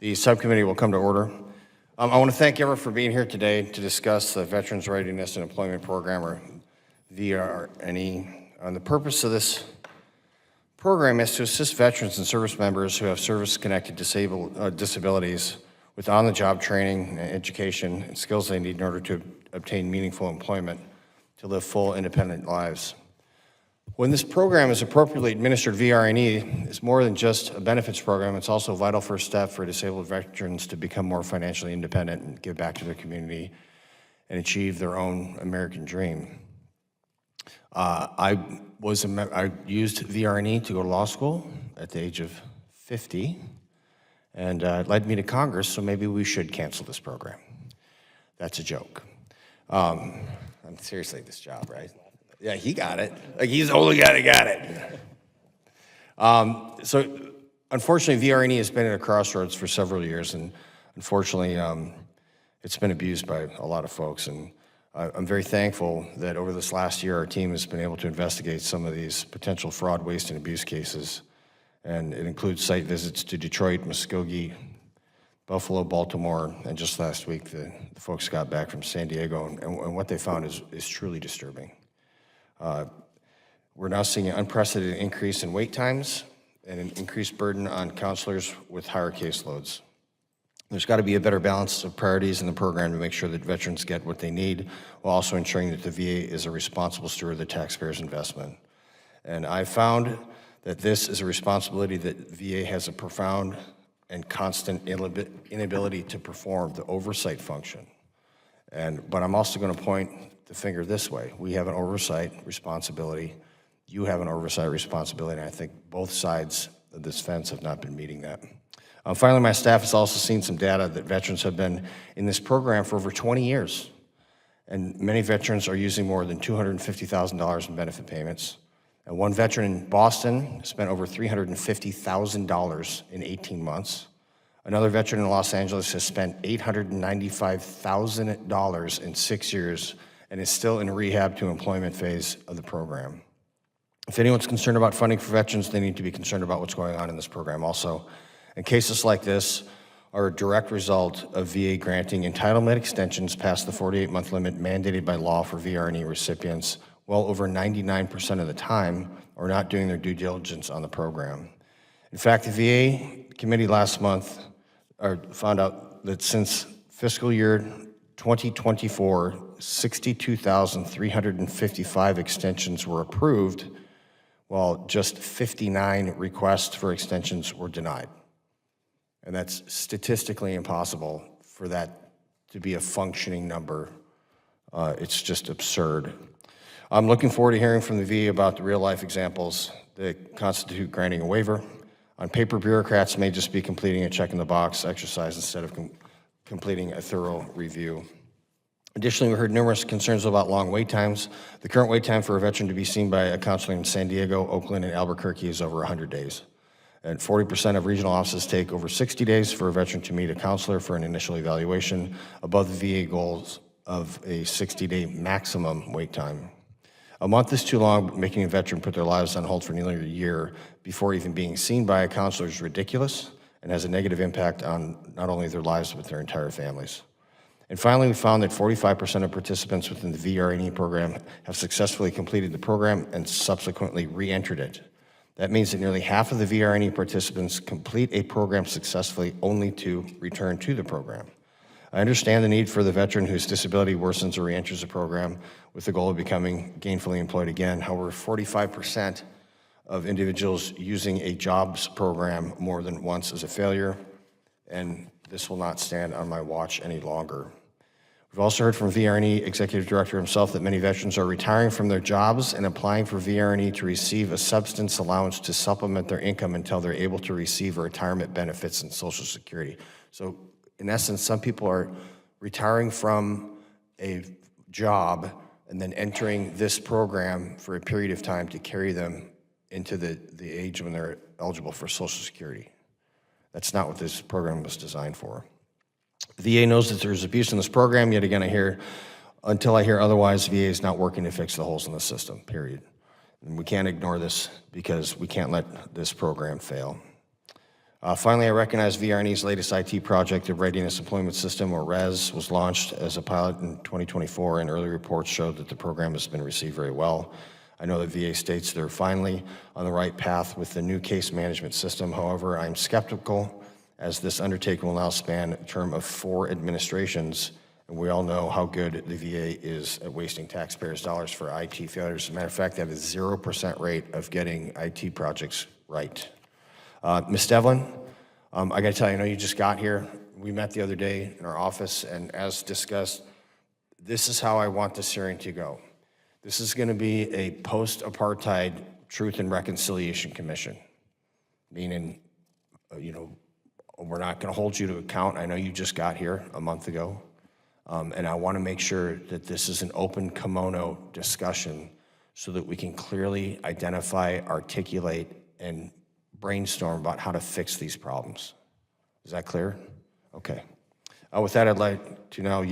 The subcommittee will come to order. I want to thank everyone for being here today to discuss the Veterans Readiness and Employment Program, or VRNE. The purpose of this program is to assist veterans and service members who have service-connected disabilities with on-the-job training, education, and skills they need in order to obtain meaningful employment to live full, independent lives. When this program is appropriately administered, VRNE is more than just a benefits program. It's also a vital first step for disabled veterans to become more financially independent and give back to their community and achieve their own American dream. I used VRNE to go to law school at the age of 50, and it led me to Congress, so maybe we should cancel this program. That's a joke. I'm seriously this job, right? Yeah, he got it. Like, he's the only guy that got it. So, unfortunately, VRNE has been at a crossroads for several years, and unfortunately, it's been abused by a lot of folks. And I'm very thankful that over this last year, our team has been able to investigate some of these potential fraud, waste, and abuse cases. And it includes site visits to Detroit, Muskogee, Buffalo, Baltimore, and just last week, the folks got back from San Diego, and what they found is truly disturbing. We're now seeing an unprecedented increase in wait times and an increased burden on counselors with higher caseloads. There's got to be a better balance of priorities in the program to make sure that veterans get what they need, while also ensuring that the VA is a responsible steward of the taxpayers' investment. And I found that this is a responsibility that VA has a profound and constant inability to perform the oversight function. But I'm also going to point the finger this way. We have an oversight responsibility. You have an oversight responsibility, and I think both sides of this fence have not been meeting that. Finally, my staff has also seen some data that veterans have been in this program for over 20 years, and many veterans are using more than $250,000 in benefit payments. And one veteran in Boston spent over $350,000 in 18 months. Another veteran in Los Angeles has spent $895,000 in 6 years and is still in rehab to employment phase of the program. If anyone's concerned about funding for veterans, they need to be concerned about what's going on in this program also. And cases like this are a direct result of VA granting entitlement extensions past the 48-month limit mandated by law for VRNE recipients, well over 99% of the time, are not doing their due diligence on the program. In fact, the VA committee last month found out that since fiscal year 2024, 62,355 extensions were approved, while just 59 requests for extensions were denied. And that's statistically impossible for that to be a functioning number. It's just absurd. I'm looking forward to hearing from the VA about the real-life examples that constitute granting a waiver. On paper, bureaucrats may just be completing a check-in-the-box exercise instead of completing a thorough review. Additionally, we heard numerous concerns about long wait times. The current wait time for a veteran to be seen by a counselor in San Diego, Oakland, and Albuquerque is over 100 days. And 40% of regional offices take over 60 days for a veteran to meet a counselor for an initial evaluation, above the VA goals of a 60-day maximum wait time. A month is too long, making a veteran put their lives on hold for nearly a year before even being seen by a counselor is ridiculous and has a negative impact on not only their lives, but their entire families. And finally, we found that 45% of participants within the VRNE program have successfully completed the program and subsequently re-entered it. That means that nearly half of the VRNE participants complete a program successfully only to return to the program. I understand the need for the veteran whose disability worsens or re-enters the program with the goal of becoming gainfully employed again. However, 45% of individuals using a jobs program more than once is a failure, and this will not stand on my watch any longer. We've also heard from VRNE Executive Director himself that many veterans are retiring from their jobs and applying for VRNE to receive a substance allowance to supplement their income until they're able to receive retirement benefits and Social Security. So in essence, some people are retiring from a job and then entering this program for a period of time to carry them into the age when they're eligible for Social Security. That's not what this program was designed for. The VA knows that there's abuse in this program, yet again until I hear otherwise, VA is not working to fix the holes in the system, period. And we can't ignore this because we can't let this program fail. Finally, I recognize VRNE's latest IT project, the Readiness Employment System, or RES, was launched as a pilot in 2024, and early reports showed that the program has been received very well. I know that VA states they're finally on the right path with the new case management system. However, I'm skeptical, as this undertaking will now span a term of 4 administrations, and we all know how good the VA is at wasting taxpayers' dollars for IT failures. As a matter of fact, they have a 0% rate of getting IT projects right. Ms. Devlin, I got to tell you, I know you just got here. We met the other day in our office, and as discussed, this is how I want this hearing to go. This is going to be a post-apartheid Truth and Reconciliation Commission, meaning, we're not going to hold you to account. I know you just got here a month ago, and I want to make sure that this is an open kimono discussion so that we can clearly identify, articulate, and brainstorm about how to fix these problems. Is that clear? Okay. With that, I'd like to now